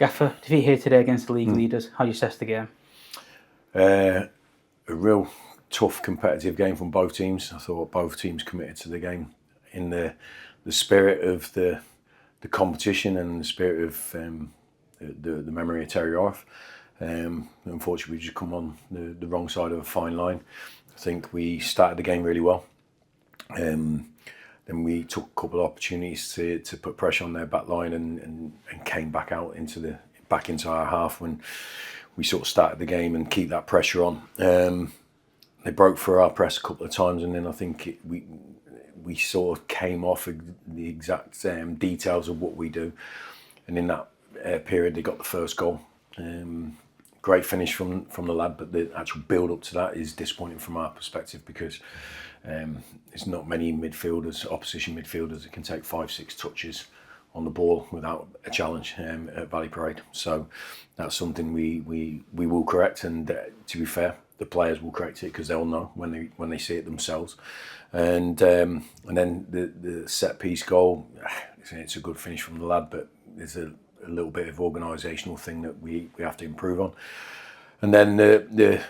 Gaffer, defeat here today against the league leaders. How do you assess the game? A real tough competitive game from both teams. I thought both teams committed to the game in the spirit of the competition and the spirit of the memory of Terry Orth. Unfortunately, we just come on the wrong side of a fine line. I think we started the game really well. Then we took a couple of opportunities to put pressure on their back line and came back out into our half when we sort of started the game and keep that pressure on. They broke through our press a couple of times, and then I think we sort of came off the exact details of what we do. And in that period, they got the first goal. Great finish from the lad, but the actual build up to that is disappointing from our perspective because there's not many opposition midfielders that can take 5-6 touches on the ball without a challenge at Valley Parade. So that's something we will correct, and to be fair, the players will correct it because they'll know when they see it themselves. And then the set piece goal, it's a good finish from the lad, but there's a little bit of organisational thing that we have to improve on. And then the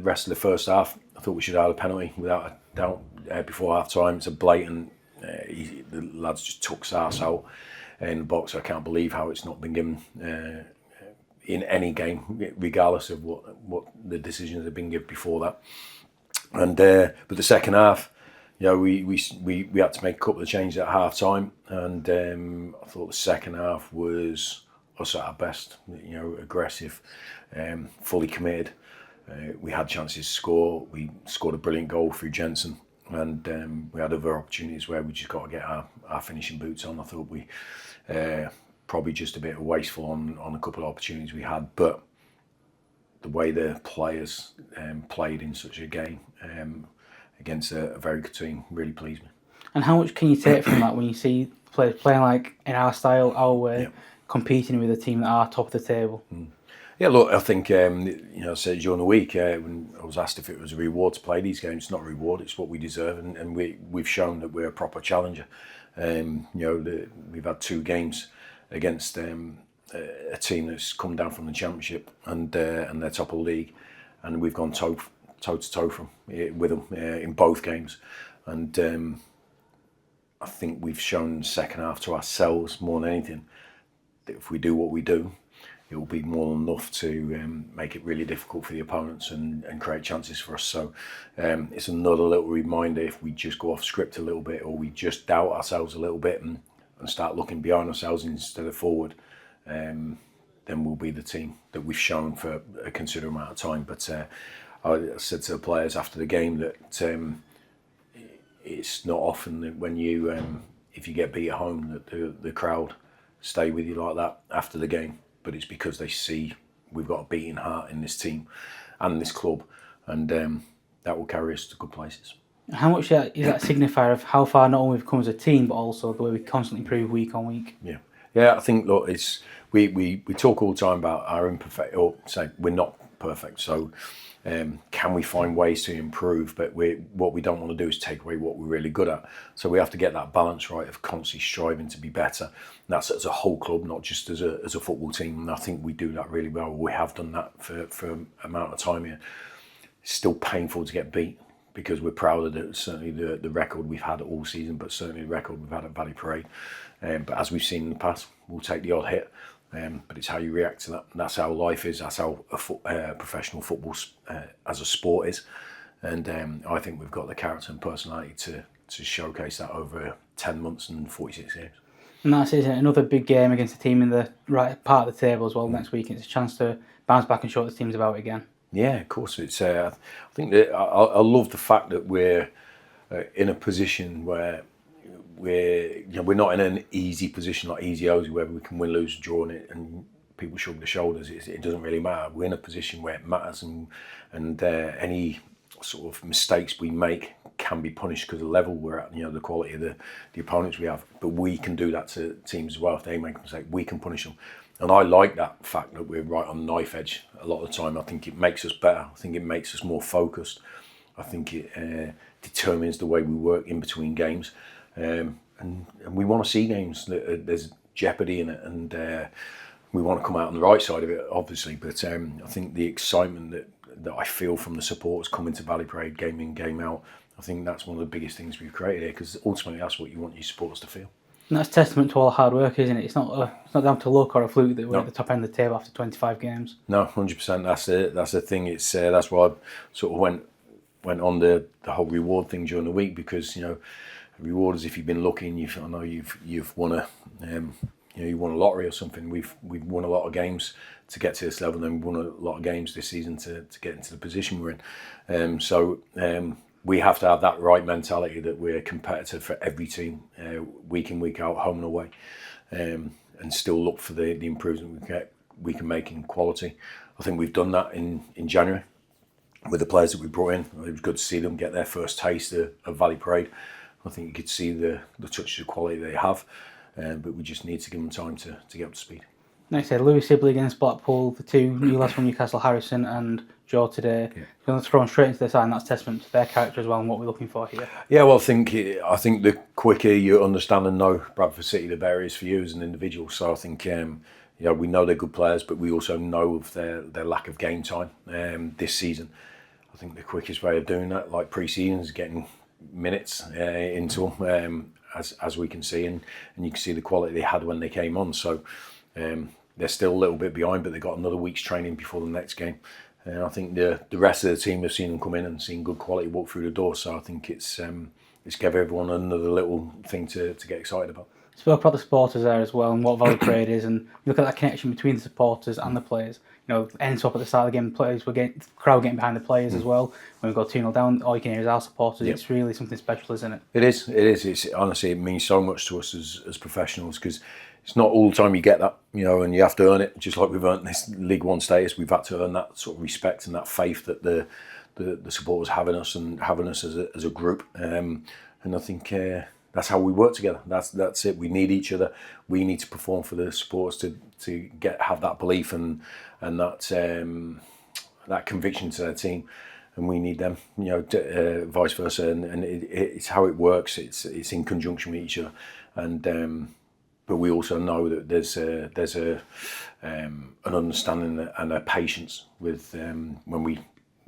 rest of the first half, I thought we should have had a penalty without a doubt before half time. It's a blatant. The lads just took Sars out in the box. I can't believe how it's not been given in any game, regardless of what the decisions have been given before that. And but the second half, we had to make a couple of changes at half time, and I thought the second half was us at our best. Aggressive, fully committed. We had chances to score. We scored a brilliant goal through Jensen, and we had other opportunities where we just got to get our finishing boots on. I thought we probably just a bit wasteful on a couple of opportunities we had, but the way the players played in such a game against a very good team really pleased me. And how much can you take from that when you see players playing like in our style, our way, competing with a team that are top of the table? Yeah, look, I think, I said during the week when I was asked if it was a reward to play these games, it's not a reward, it's what we deserve, and we've shown that we're a proper challenger. We've had 2 games against a team that's come down from the Championship and they're top of the league, and we've gone toe to toe with them in both games. And I think we've shown second half to ourselves more than anything that if we do what we do, it will be more than enough to make it really difficult for the opponents and create chances for us. So it's another little reminder, if we just go off script a little bit, or we just doubt ourselves a little bit and start looking behind ourselves instead of forward, then we'll be the team that we've shown for a considerable amount of time. But I said to the players after the game that it's not often that when if you get beat at home, that the crowd stay with you like that after the game. But it's because they see we've got a beating heart in this team and this club, and that will carry us to good places. How much is that signifier of how far not only we've come as a team, but also the way we constantly improve week on week? Yeah. I think, look, it's we talk all the time about our imperfect, or say we're not perfect. So can we find ways to improve? But what we don't want to do is take away what we're really good at. So we have to get that balance right of constantly striving to be better. And that's as a whole club, not just as a football team. And I think we do that really well. We have done that for an amount of time here. It's still painful to get beat, because we're proud of certainly the record we've had all season, but certainly the record we've had at Valley Parade. But as we've seen in the past, we'll take the odd hit. But it's how you react to that. And that's how life is. That's how professional football as a sport is. And I think we've got the character and personality to showcase that over 10 months and 46 games. And that's it, another big game against a team in the right part of the table as well next week. It's a chance to bounce back and show what the team's about again. Yeah, of course. It's. I think that I love the fact that we're in a position where we're not in an easy position like easy Ozy, where we can win, lose, draw, and people shrug their shoulders. It doesn't really matter. We're in a position where it matters, and any sort of mistakes we make can be punished because of the level we're at, the quality of the opponents we have. But we can do that to teams as well. If they make a mistake, we can punish them. And I like that fact that we're right on the knife edge a lot of the time. I think it makes us better. I think it makes us more focused. I think it determines the way we work in between games. And we want to see games that there's jeopardy in it. And we want to come out on the right side of it, obviously. But I think the excitement that I feel from the supporters coming to Valley Parade game in, game out, I think that's one of the biggest things we've created here, because ultimately that's what you want your supporters to feel. And that's testament to all the hard work, isn't it? It's not down to luck or a fluke that we're at the top end of the table after 25 games. No, 100%. That's the thing. It's that's why I sort of went on the whole reward thing during the week, because reward is, if you've been looking, I know you've won a you won a lottery or something. We've won a lot of games to get to this level, and we've won a lot of games this season to get into the position we're in. So we have to have that right mentality, that we're competitive for every team, week in, week out, home and away, and still look for the improvement we can make in quality. I think we've done that in January with the players that we brought in. It was good to see them get their first taste of Valley Parade. I think you could see the touch of quality they have, but we just need to give them time to get up to speed. Like I said, Louis Sibley against Blackpool, the two new lads from Newcastle, Harrison and Joe today. Yeah. You're thrown straight into the side, and that's testament to their character as well and what we're looking for here. Yeah, well, I think the quicker you understand and know Bradford City, the better it is for you as an individual. So I think we know they're good players, but we also know of their lack of game time this season. I think the quickest way of doing that, like pre-season, is getting minutes into them, as we can see, and you can see the quality they had when they came on. So they're still a little bit behind, but they've got another week's training before the next game. And I think the rest of the team have seen them come in and seen good quality walk through the door. So I think it's give everyone another little thing to get excited about. Spoke about the supporters there as well, and what Valley Parade is, and look at that connection between the supporters and the players. Ends up at the start of the game, the crowd getting behind the players as well. When we go 2-0 down, all you can hear is our supporters. Yep. It's really something special, isn't it? It is. It's honestly, it means so much to us as professionals, because it's not all the time you get that, and you have to earn it. Just like we've earned this League One status, we've had to earn that sort of respect and that faith that the supporters have in us and having us as a group. And I think that's how we work together. That's it. We need each other. We need to perform for the supporters to have that belief and that conviction to their team, and we need them. Vice versa. And it's how it works. It's in conjunction with each other. And but we also know that there's an understanding and a patience with when we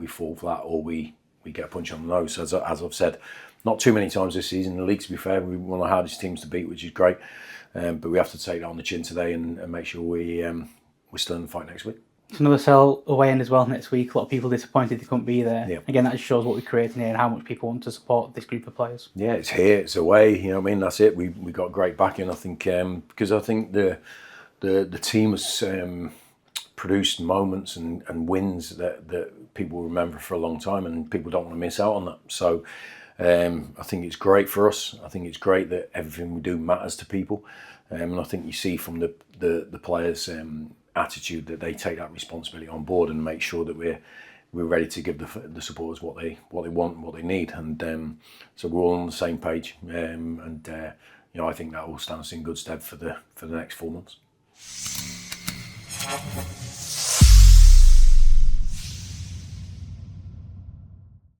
fall flat or we get a punch on the nose. So as I've said, not too many times this season in the league, to be fair. We're one of the hardest teams to beat, which is great. But we have to take that on the chin today and make sure we're still in the fight next week. It's another Sell away end as well next week. A lot of people disappointed they couldn't be there. Yeah. Again, that just shows what we're creating here and how much people want to support this group of players. Yeah, it's here, it's away. That's it. We got great backing. I think because I think the team has produced moments and wins that people remember for a long time, and people don't want to miss out on that. So I think it's great for us. I think it's great that everything we do matters to people, and I think you see from the players' attitude that they take that responsibility on board and make sure that we're ready to give the supporters what they want, what they need, and so we're all on the same page. I think that all stands in good stead for the next 4 months.